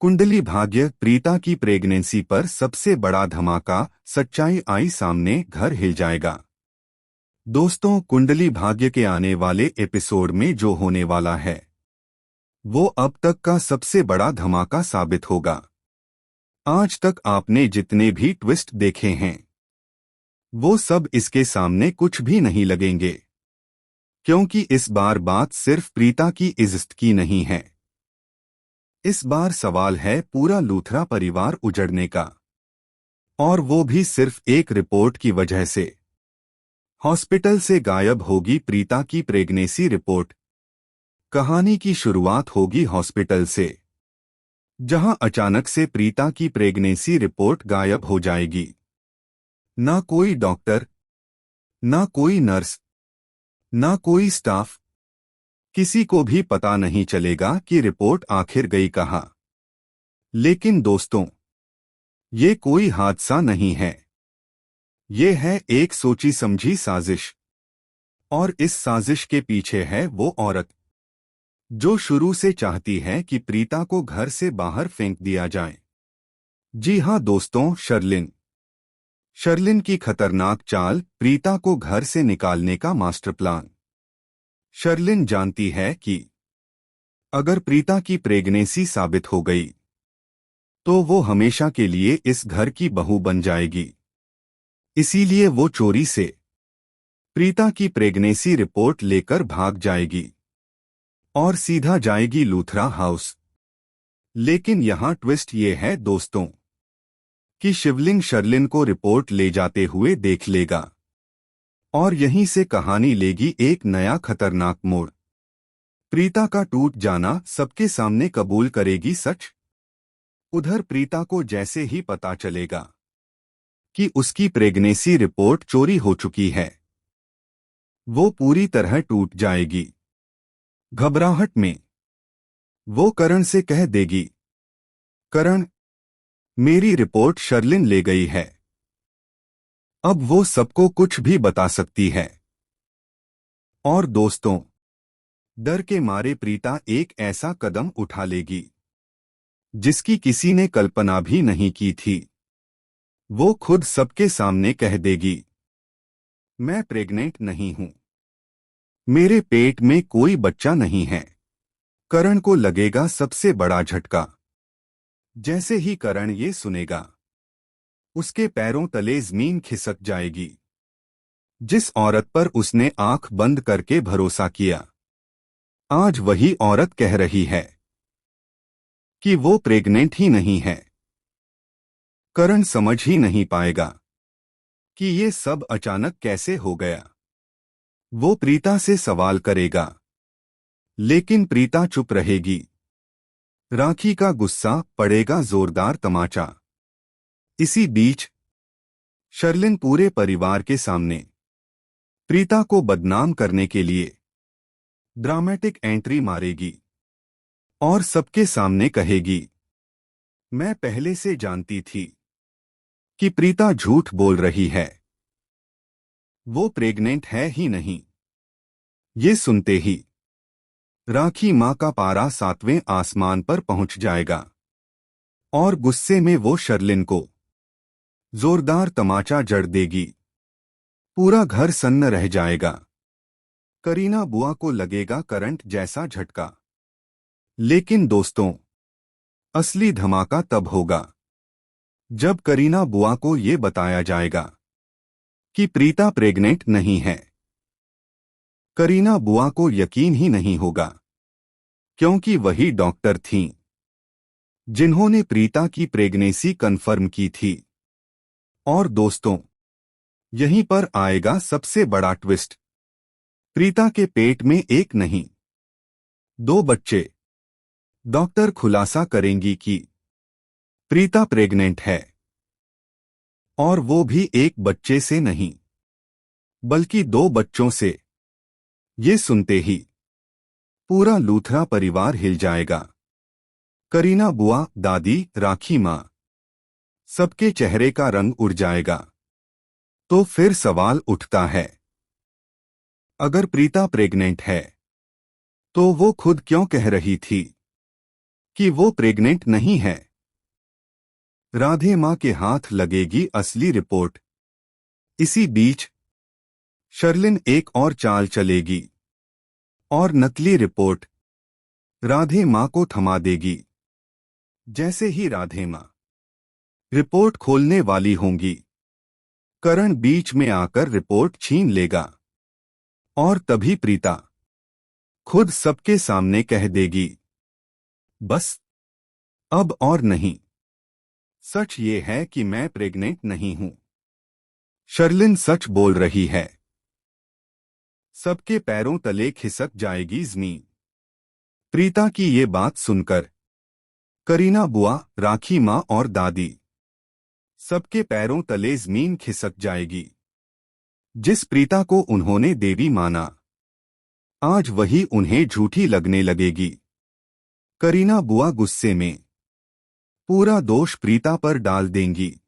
कुंडली भाग्य प्रीता की प्रेगनेंसी पर सबसे बड़ा धमाका, सच्चाई आई सामने, घर हिल जाएगा। दोस्तों, कुंडली भाग्य के आने वाले एपिसोड में जो होने वाला है वो अब तक का सबसे बड़ा धमाका साबित होगा। आज तक आपने जितने भी ट्विस्ट देखे हैं वो सब इसके सामने कुछ भी नहीं लगेंगे, क्योंकि इस बार बात सिर्फ प्रीता की इज्जत की नहीं है। इस बार सवाल है पूरा लूथरा परिवार उजड़ने का, और वो भी सिर्फ एक रिपोर्ट की वजह से। हॉस्पिटल से गायब होगी प्रीता की प्रेगनेंसी रिपोर्ट। कहानी की शुरुआत होगी हॉस्पिटल से, जहां अचानक से प्रीता की प्रेगनेंसी रिपोर्ट गायब हो जाएगी। ना कोई डॉक्टर, ना कोई नर्स, ना कोई स्टाफ, किसी को भी पता नहीं चलेगा कि रिपोर्ट आखिर गई कहाँ। लेकिन दोस्तों, ये कोई हादसा नहीं है, ये है एक सोची समझी साजिश। और इस साजिश के पीछे है वो औरत जो शुरू से चाहती है कि प्रीता को घर से बाहर फेंक दिया जाए। जी हां दोस्तों, शर्लिन। शर्लिन की खतरनाक चाल, प्रीता को घर से निकालने का मास्टर प्लान। शर्लिन जानती है कि अगर प्रीता की प्रेगनेंसी साबित हो गई तो वो हमेशा के लिए इस घर की बहू बन जाएगी। इसीलिए वो चोरी से प्रीता की प्रेगनेंसी रिपोर्ट लेकर भाग जाएगी और सीधा जाएगी लूथरा हाउस। लेकिन यहां ट्विस्ट ये है दोस्तों कि शिवलिंग शर्लिन को रिपोर्ट ले जाते हुए देख लेगा, और यहीं से कहानी लेगी एक नया खतरनाक मोड़। प्रीता का टूट जाना सबके सामने कबूल करेगी सच। उधर प्रीता को जैसे ही पता चलेगा कि उसकी प्रेगनेंसी रिपोर्ट चोरी हो चुकी है, वो पूरी तरह टूट जाएगी। घबराहट में वो करण से कह देगी, करण, मेरी रिपोर्ट शर्लिन ले गई है। अब वो सबको कुछ भी बता सकती है। और दोस्तों, डर के मारे प्रीता एक ऐसा कदम उठा लेगी जिसकी किसी ने कल्पना भी नहीं की थी। वो खुद सबके सामने कह देगी, मैं प्रेग्नेंट नहीं हूं, मेरे पेट में कोई बच्चा नहीं है। करण को लगेगा सबसे बड़ा झटका। जैसे ही करण ये सुनेगा, उसके पैरों तले जमीन खिसक जाएगी। जिस औरत पर उसने आंख बंद करके भरोसा किया, आज वही औरत कह रही है कि वो प्रेग्नेंट ही नहीं है। करण समझ ही नहीं पाएगा कि ये सब अचानक कैसे हो गया। वो प्रीता से सवाल करेगा, लेकिन प्रीता चुप रहेगी। राखी का गुस्सा पड़ेगा जोरदार तमाचा। इसी बीच शर्लिन पूरे परिवार के सामने प्रीता को बदनाम करने के लिए ड्रामेटिक एंट्री मारेगी और सबके सामने कहेगी, मैं पहले से जानती थी कि प्रीता झूठ बोल रही है, वो प्रेग्नेंट है ही नहीं। ये सुनते ही राखी मां का पारा 7वें आसमान पर पहुंच जाएगा, और गुस्से में वो शर्लिन को जोरदार तमाचा जड़ देगी। पूरा घर सन्न रह जाएगा। करीना बुआ को लगेगा करंट जैसा झटका। लेकिन दोस्तों, असली धमाका तब होगा जब करीना बुआ को ये बताया जाएगा कि प्रीता प्रेग्नेंट नहीं है। करीना बुआ को यकीन ही नहीं होगा, क्योंकि वही डॉक्टर थीं जिन्होंने प्रीता की प्रेगनेंसी कंफर्म की थी। और दोस्तों, यहीं पर आएगा सबसे बड़ा ट्विस्ट। प्रीता के पेट में एक नहीं, 2 बच्चे। डॉक्टर खुलासा करेंगी कि प्रीता प्रेग्नेंट है, और वो भी एक बच्चे से नहीं बल्कि 2 बच्चों से। ये सुनते ही पूरा लूथरा परिवार हिल जाएगा। करीना बुआ, दादी, राखी मां, सबके चेहरे का रंग उड़ जाएगा। तो फिर सवाल उठता है, अगर प्रीता प्रेग्नेंट है तो वो खुद क्यों कह रही थी कि वो प्रेग्नेंट नहीं है। राधे माँ के हाथ लगेगी असली रिपोर्ट। इसी बीच शर्लिन एक और चाल चलेगी और नकली रिपोर्ट राधे माँ को थमा देगी। जैसे ही राधे माँ रिपोर्ट खोलने वाली होंगी, करण बीच में आकर रिपोर्ट छीन लेगा और तभी प्रीता खुद सबके सामने कह देगी, बस अब और नहीं। सच ये है कि मैं प्रेग्नेंट नहीं हूं। शर्लिन सच बोल रही है। सबके पैरों तले खिसक जाएगी जमीन। प्रीता की ये बात सुनकर करीना बुआ, राखी माँ और दादी सबके पैरों तले जमीन खिसक जाएगी। जिस प्रीता को उन्होंने देवी माना, आज वही उन्हें झूठी लगने लगेगी। करीना बुआ गुस्से में पूरा दोष प्रीता पर डाल देंगी।